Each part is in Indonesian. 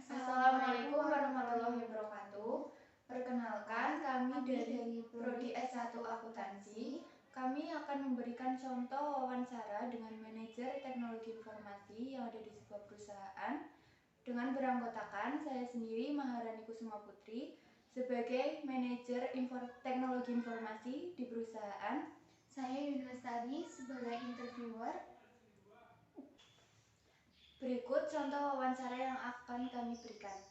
Assalamualaikum warahmatullahi wabarakatuh. Perkenalkan, kami dari Prodi S1 Akuntansi. Kami akan memberikan contoh wawancara dengan manajer teknologi informasi yang ada di sebuah perusahaan dengan beranggotakan saya sendiri Maharani Kusuma Putri sebagai manajer teknologi informasi di perusahaan. Saya Yunastari sebagai interviewer. Berikut contoh wawancara yang akan kami berikan.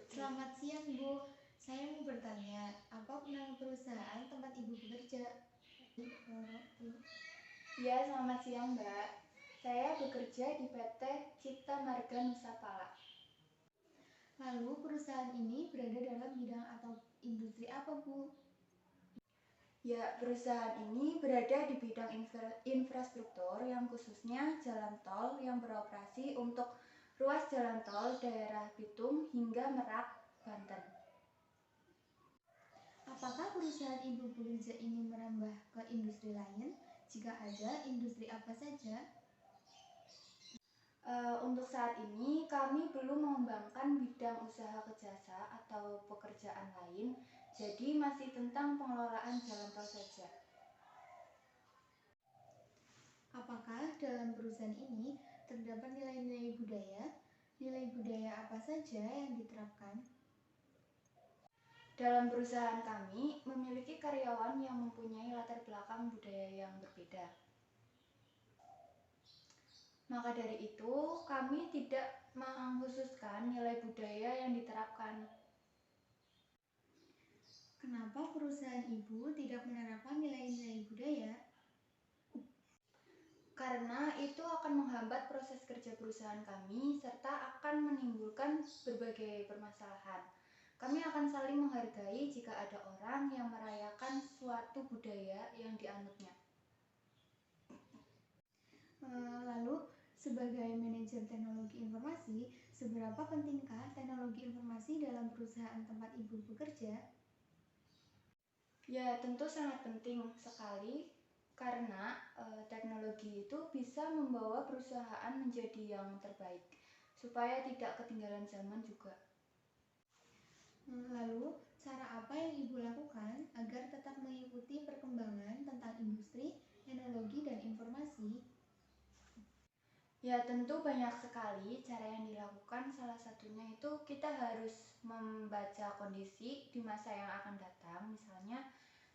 Selamat siang, Bu. Saya mau bertanya, apa nama perusahaan tempat Ibu bekerja? Ya, selamat siang, Mbak. Saya bekerja di PT Cipta Marga Nusapala. Lalu perusahaan ini berada dalam bidang atau industri apa, Bu? Ya, perusahaan ini berada di bidang infrastruktur yang khususnya jalan tol yang beroperasi untuk ruas jalan tol daerah Bitung hingga Merak, Banten. Apakah perusahaan Ibu bekerja ini merambah ke industri lain? Jika ada, industri apa saja? Untuk saat ini kami belum mengembangkan bidang usaha kejasa atau pekerjaan lain, jadi masih tentang pengelolaan jalan tol saja. Apakah dalam perusahaan ini terdapat nilai-nilai budaya? Nilai budaya apa saja yang diterapkan? Dalam perusahaan kami memiliki karyawan yang mempunyai latar belakang budaya yang berbeda. Maka dari itu, kami tidak mengkhususkan nilai budaya yang diterapkan. Kenapa perusahaan Ibu tidak menerapkan nilai-nilai budaya? Karena itu akan menghambat proses kerja perusahaan kami serta akan menimbulkan berbagai permasalahan. Kami akan saling menghargai jika ada orang yang merayakan suatu budaya yang dianutnya. Lalu, sebagai manajer teknologi informasi, seberapa pentingkah teknologi informasi dalam perusahaan tempat Ibu bekerja? Ya, tentu sangat penting sekali karena teknologi itu bisa membawa perusahaan menjadi yang terbaik supaya tidak ketinggalan zaman juga. Lalu, cara apa yang Ibu lakukan agar tetap mengikuti perkembangan tentang industri, teknologi, dan informasi? Ya, tentu banyak sekali cara yang dilakukan. Salah satunya itu kita harus membaca kondisi di masa yang akan datang. Misalnya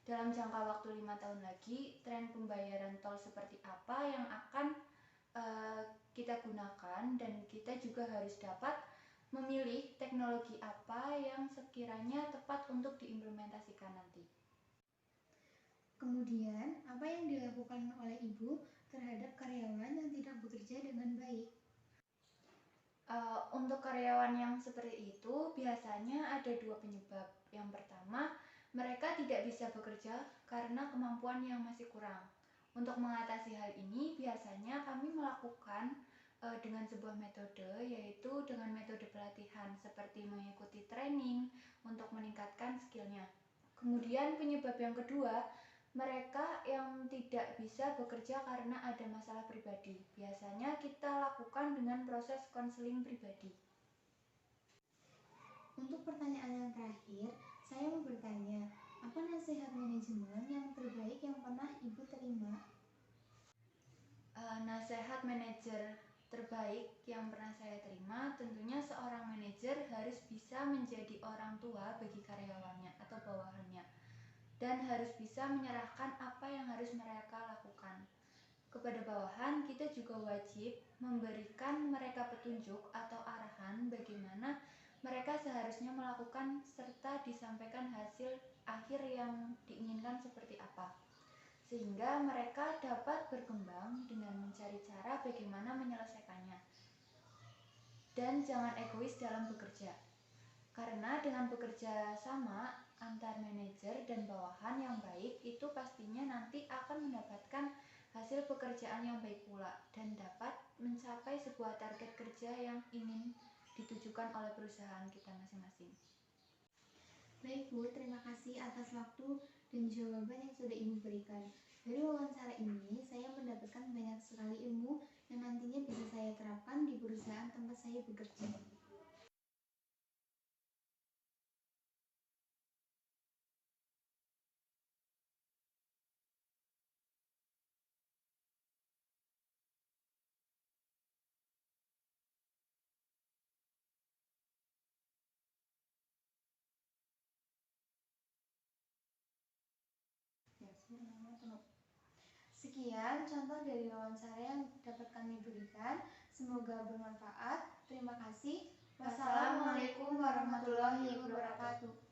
dalam jangka waktu 5 tahun lagi, tren pembayaran tol seperti apa yang akan kita gunakan, dan kita juga harus dapat memilih teknologi apa yang sekiranya tepat untuk diimplementasikan nanti. Kemudian, apa yang dilakukan oleh Ibu terhadap karyawan yang tidak bekerja dengan baik? Untuk karyawan yang seperti itu biasanya ada dua penyebab. Yang pertama, mereka tidak bisa bekerja karena kemampuan yang masih kurang. Untuk mengatasi hal ini biasanya kami melakukan dengan sebuah metode, yaitu dengan metode pelatihan seperti mengikuti training untuk meningkatkan skillnya. Kemudian penyebab yang kedua, mereka yang tidak bisa bekerja karena ada masalah pribadi. Biasanya kita lakukan dengan proses konseling pribadi. Untuk pertanyaan yang terakhir, saya mau bertanya, apa nasihat manajemen yang terbaik yang pernah Ibu terima? Nasihat manajer terbaik yang pernah saya terima, tentunya seorang manajer harus bisa menjadi orang tua bagi karyawannya atau bawahannya. dan harus bisa menyerahkan apa yang harus mereka lakukan. Kepada bawahan, kita juga wajib memberikan mereka petunjuk atau arahan bagaimana mereka seharusnya melakukan serta disampaikan hasil akhir yang diinginkan seperti apa, sehingga mereka dapat berkembang dengan mencari cara bagaimana menyelesaikannya. Dan jangan egois dalam bekerja, karena dengan bekerja sama antar manajer dan bawahan yang baik itu pastinya nanti akan mendapatkan hasil pekerjaan yang baik pula dan dapat mencapai sebuah target kerja yang ingin ditujukan oleh perusahaan kita masing-masing. Baik Bu, terima kasih atas waktu dan jawaban yang sudah Ibu berikan. Dari wawancara ini, saya mendapatkan banyak sekali ilmu yang nantinya bisa saya terapkan di perusahaan tempat saya bekerja. Sekian contoh dari wawancara yang dapat kami berikan. Semoga bermanfaat. Terima kasih. Wassalamualaikum warahmatullahi wabarakatuh.